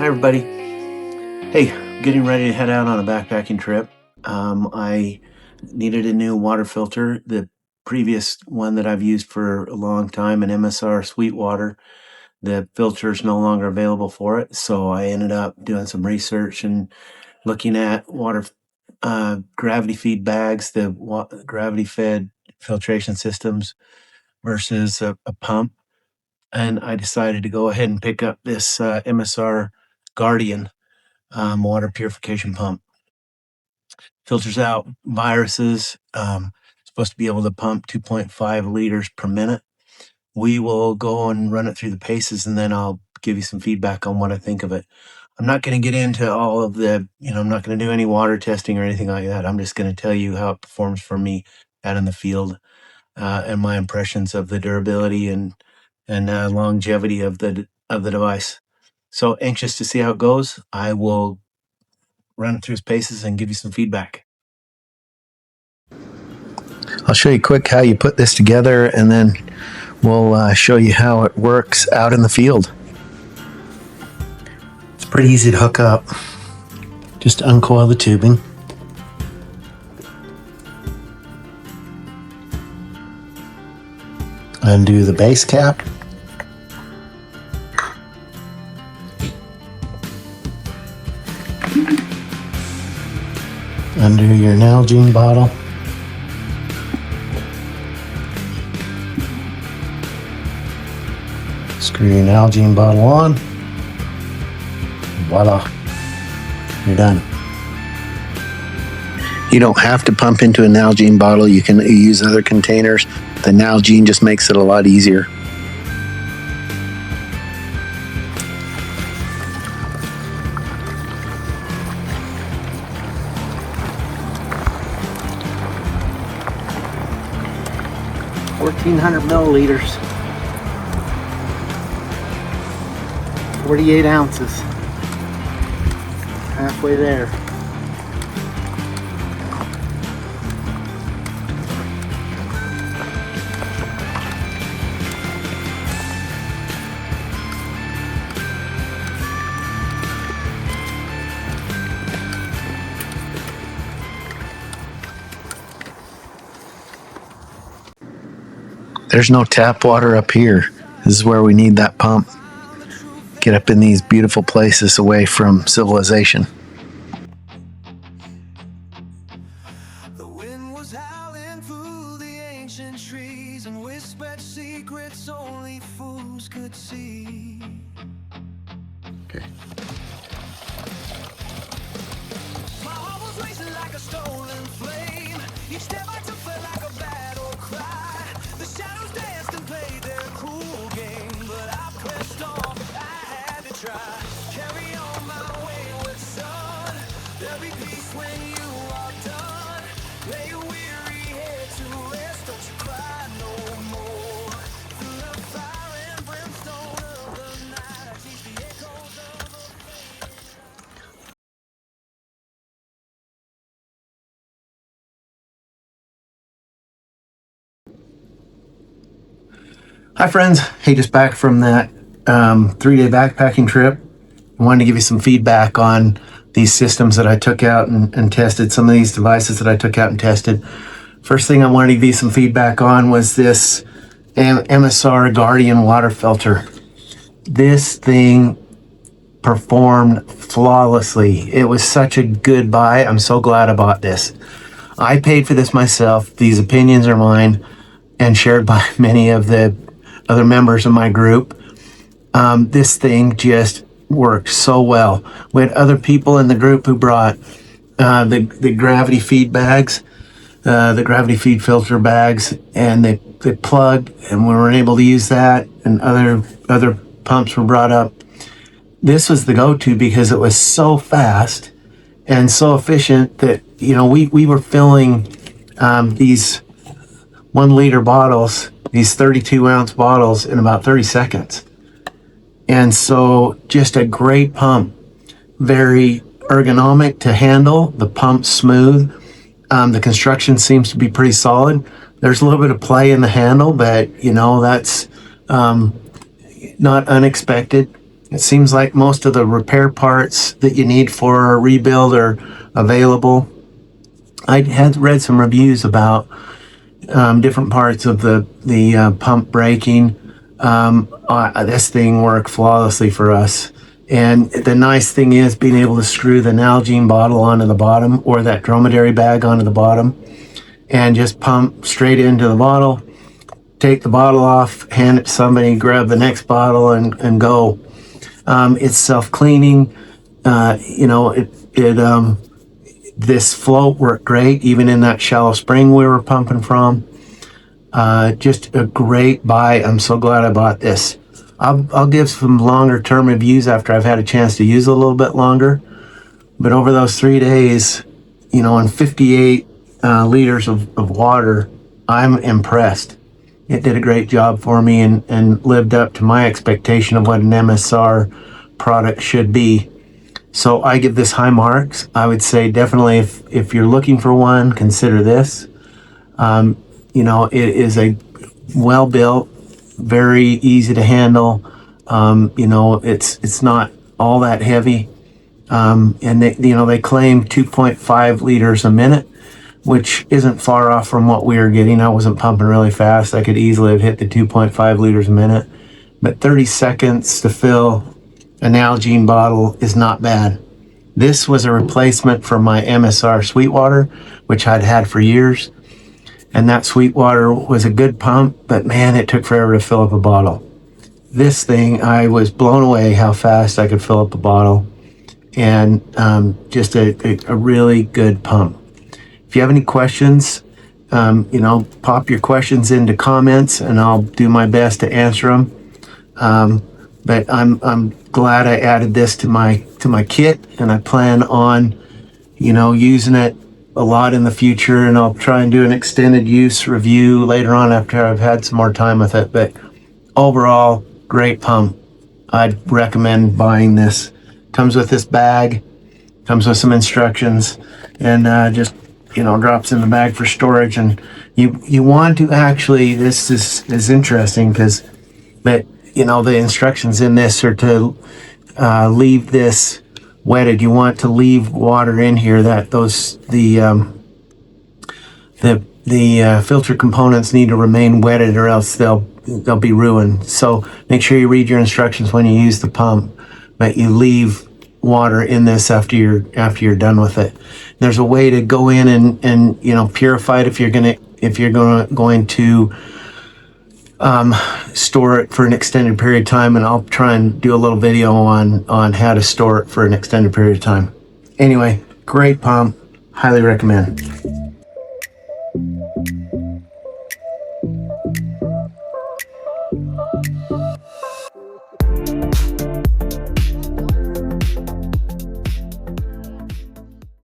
Hi everybody. Hey, getting ready to head out on a backpacking trip. I needed a new water filter. The previous one that I've used for a long time, an MSR Sweetwater, the filter is no longer available for it. So I ended up doing some research and looking at water gravity feed bags, the gravity fed filtration systems versus a pump. And I decided to go ahead and pick up this MSR Guardian water purification pump. Filters out viruses. Supposed to be able to pump 2.5 liters per minute. We will go and run it through the paces, and then I'll give you some feedback on what I think of it. I'm not going to get into all of the, I'm not going to do any water testing or anything like that. I'm just going to tell you how it performs for me out in the field, and my impressions of the durability and longevity of the device. So anxious to see how it goes. I will run it through its paces and give you some feedback. I'll show you quick how you put this together, and then we'll show you how it works out in the field. It's pretty easy to hook up. Just uncoil the tubing. Undo the base cap. Undo your Nalgene bottle. Screw your Nalgene bottle on. Voila, you're done. You don't have to pump into a Nalgene bottle. You can use other containers. The Nalgene just makes it a lot easier. $1,400 milliliters. 48 ounces. Halfway there. There's no tap water up here. This is where we need that pump. Get up in these beautiful places away from civilization. The wind was howling through the ancient trees and whispered secrets only fools could see. Okay. My heart was racing like a stolen flame. Each step I took felt like a battle cry. The shadows danced and played their cruel game, but I pressed on. Try. Carry on my wayward son. There'll be peace when you are done. Lay your weary head to rest. Don't you cry no more. Through the fire and brimstone of the night, I teach the echoes of a fading. Hi friends. Hey, just back from that 3-day backpacking trip. I wanted to give you some feedback on these systems that I took out and tested, some of these devices that I took out and tested. First thing I wanted to give you some feedback on was this MSR Guardian water filter. This thing performed flawlessly. It was such a good buy. I'm so glad I bought this. I paid for this myself. These opinions are mine and shared by many of the other members of my group. This thing just worked so well. We had other people in the group who brought the gravity feed bags, the gravity feed filter bags, and they plugged, and we were able to use that, and other pumps were brought up. This was the go-to because it was so fast and so efficient that, we were filling these 1 liter bottles, these 32 ounce bottles, in about 30 seconds. And so just a great pump, very ergonomic to handle. The pump's smooth. The construction seems to be pretty solid. There's a little bit of play in the handle, but that's not unexpected. It seems like most of the repair parts that you need for a rebuild are available. I had read some reviews about different parts of the pump breaking. This thing worked flawlessly for us. And the nice thing is being able to screw the Nalgene bottle onto the bottom, or that dromedary bag onto the bottom, and just pump straight into the bottle, take the bottle off, hand it to somebody, grab the next bottle, and go. It's self-cleaning. This float worked great, even in that shallow spring we were pumping from. Just a great buy. I'm so glad I bought this. I'll give some longer term reviews after I've had a chance to use it a little bit longer. But over those 3 days, on 58 liters of water, I'm impressed. It did a great job for me and lived up to my expectation of what an MSR product should be. So I give this high marks. I would say definitely if you're looking for one, consider this. It is a well-built, very easy to handle. It's not all that heavy. And they claim 2.5 liters a minute, which isn't far off from what we were getting. I wasn't pumping really fast. I could easily have hit the 2.5 liters a minute. But 30 seconds to fill a Nalgene bottle is not bad. This was a replacement for my MSR Sweetwater, which I'd had for years. And that Sweetwater was a good pump, but man, it took forever to fill up a bottle. This thing, I was blown away how fast I could fill up a bottle, and just a really good pump. If you have any questions, pop your questions into comments, and I'll do my best to answer them. But I'm glad I added this to my kit, and I plan on, using it a lot in the future, and I'll try and do an extended use review later on after I've had some more time with it. But overall, great pump. I'd recommend buying this. Comes with this bag, comes with some instructions, and just drops in the bag for storage. And you want to actually, this is interesting because the instructions in this are to leave this wetted. You want to leave water in here that the filter components need to remain wetted, or else they'll be ruined. So make sure you read your instructions when you use the pump, but you leave water in this after you're done with it. There's a way to go in and purify it if you're going to store it for an extended period of time, and I'll try and do a little video on how to store it for an extended period of time. Anyway, great pump, highly recommend.